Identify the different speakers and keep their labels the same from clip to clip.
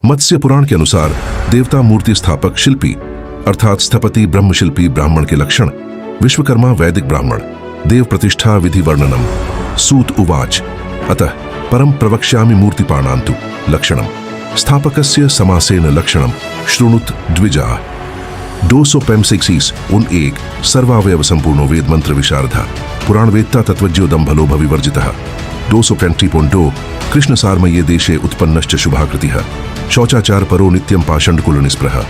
Speaker 1: मत्स्य पुराण के अनुसार देवता मूर्ति स्थापक शिल्पी अर्थात स्थपति ब्रह्मशिल्पी ब्राह्मण के लक्षण। विश्वकर्मा वैदिक ब्राह्मण। देव प्रतिष्ठा विधि वर्णनम। सूत उवाच अतः परम प्रवक्ष्यामि मूर्तिपाणान्तु लक्षणम स्थापकस्य समासेन लक्षणम शृणुत द्विजा। 265 उन एक सर्वावयव संपूर्णो वेद मंत्र विशारदा पुराण वेत्ता तत्वज्ञो दंभलोभ विवर्जितः। 220.2 कृष्ण सारमये देशे उत्पन्नश्च शुभाकृतिः शौचाचार परो नित्यं पाषण्डकुल निस्पृहः।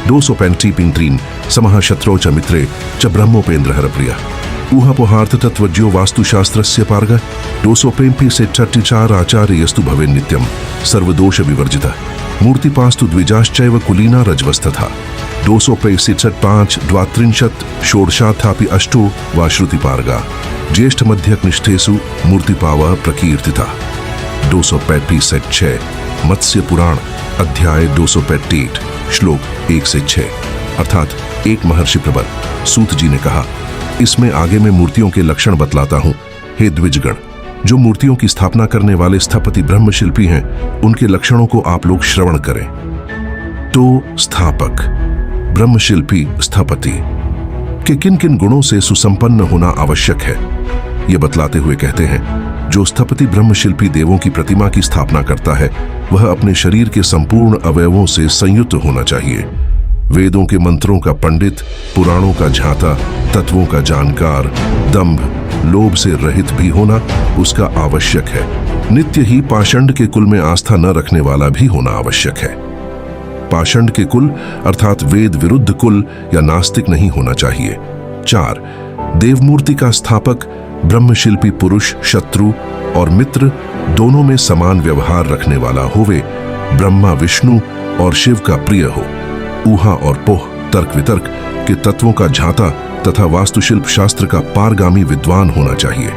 Speaker 1: 235 समः शत्रौ च मित्रे च ब्रह्मोपेन्द्रः प्रियः ऊहापोहार्थ तत्वज्ञो वास्तुशास्त्रस्य पारगः। 234 आचार्य यस्तु भवेन् नित्यं सर्वदोष विवर्जितः मूर्तिपास्तु द्विजाश्चैव कुलीना रजवस्तथा। 265 द्वात्रिंशत् षोडशाथापि अष्टो वा श्रुतिपारगा ज्येष्ठ मध्यकनिष्ठेषु मूर्तिपावः प्रकीर्तिता। 265 मत्स्य पुराण अध्याय 258 श्लोक 1 से 6 अर्थात एक महर्षि प्रबर सूत जी ने कहा, इसमें आगे मैं मूर्तियों के लक्षण बतलाता हूं। हे द्विजगण, जो मूर्तियों की स्थापना करने वाले स्थपति ब्रह्मशिल्पी हैं, उनके लक्षणों को आप लोग श्रवण करें। तो स्थापक ब्रह्मशिल्पी स्थपति के किन किन गुणों से सुसंपन्न होना आवश्यक है, ये बतलाते हुए कहते हैं, जो स्थपति ब्रह्मशिल्पी देवों की प्रतिमा की स्थापना करता है वह अपने शरीर के संपूर्ण अवयवों से संयुक्त होना चाहिए। वेदों के मंत्रों का पंडित, पुराणों का झांता, तत्वों का जानकार, दंभ लोभ से रहित भी होना उसका आवश्यक है। नित्य ही पाषंड के कुल में आस्था न रखने वाला भी होना आवश्यक है। पाषंड के कुल अर्थात वेद विरुद्ध कुल या नास्तिक नहीं होना चाहिए। 4 देवमूर्ति का स्थापक ब्रह्मशिल्पी पुरुष शत्रु और मित्र दोनों में समान व्यवहार रखने वाला होवे। ब्रह्मा विष्णु और शिव का प्रिय हो। ऊहा और पोह तर्क वितर्क के तत्वों का झांता तथा वास्तुशिल्प शास्त्र का पारगामी विद्वान होना चाहिए।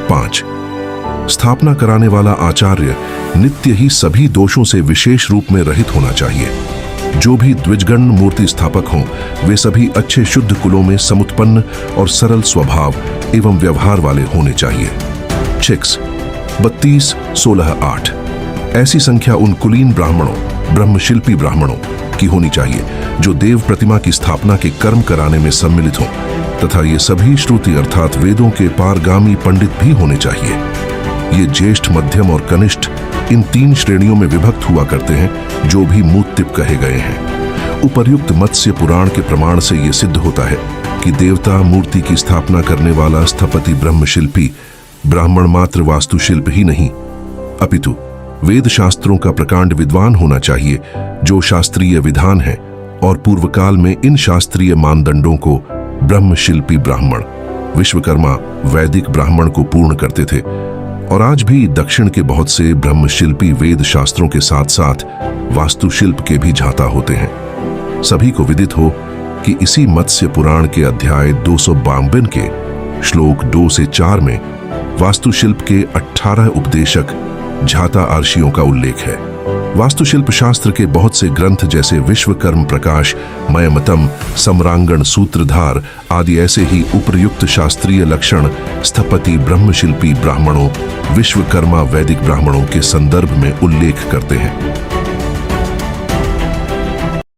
Speaker 1: 5 स्थापना कराने वाला आचार्य नित्य ही सभी दोषों से विशेष रूप में रहित होना चाहिए। जो भी द्विजगण मूर्ति स्थापक हों वे सभी अच्छे शुद्ध कुलों में समुत्पन्न और सरल स्वभाव एवं व्यवहार वाले होने चाहिए। 6 32 16 8 ऐसी संख्या उन कुलीन ब्राह्मणों ब्रह्मशिल्पी ब्राह्मणों की होनी चाहिए जो देव प्रतिमा की स्थापना के कर्म कराने में सम्मिलित हों तथा ये सभी श्रुति अर्थात वेदों के पारगामी पंडित भी होने चाहिए। ये ज्येष्ठ मध्यम और कनिष्ठ इन 3 श्रेणियों में विभक्त हुआ करते हैं जो भी मूत्तिप कहे गए हैं। उपर्युक्त मत्स्य पुराण के प्रमाण से ये सिद्ध होता है कि देवता मूर्ति की स्थापना करने वाला स्थपति ब्रह्मशिल्पी ब्राह्मण मात्र वास्तुशिल्प ही नहीं अपितु वेद शास्त्रों का प्रकांड विद्वान होना चाहिए जो शास्त्रीय विधान है और पूर्व काल में इन शास्त्रीय मानदंडों को ब्रह्मशिल्पी ब्राह्मण विश्वकर्मा वैदिक ब्राह्मण को पूर्ण करते थे। और आज भी दक्षिण के बहुत से ब्रह्मशिल्पी वेद शास्त्रों के साथ साथ वास्तुशिल्प के भी झांता होते हैं। सभी को विदित हो कि इसी मत्स्य पुराण के अध्याय 252 के श्लोक 2 से 4 में वास्तुशिल्प के 18 उपदेशक झाता आर्षियों का उल्लेख है। वास्तुशिल्प शास्त्र के बहुत से ग्रंथ जैसे विश्वकर्म प्रकाश, मयमतम, सम्रांगण, सूत्रधार आदि ऐसे ही उपयुक्त शास्त्रीय लक्षण स्थपति ब्रह्मशिल्पी ब्राह्मणों विश्वकर्मा वैदिक ब्राह्मणों के संदर्भ में उल्लेख करते हैं।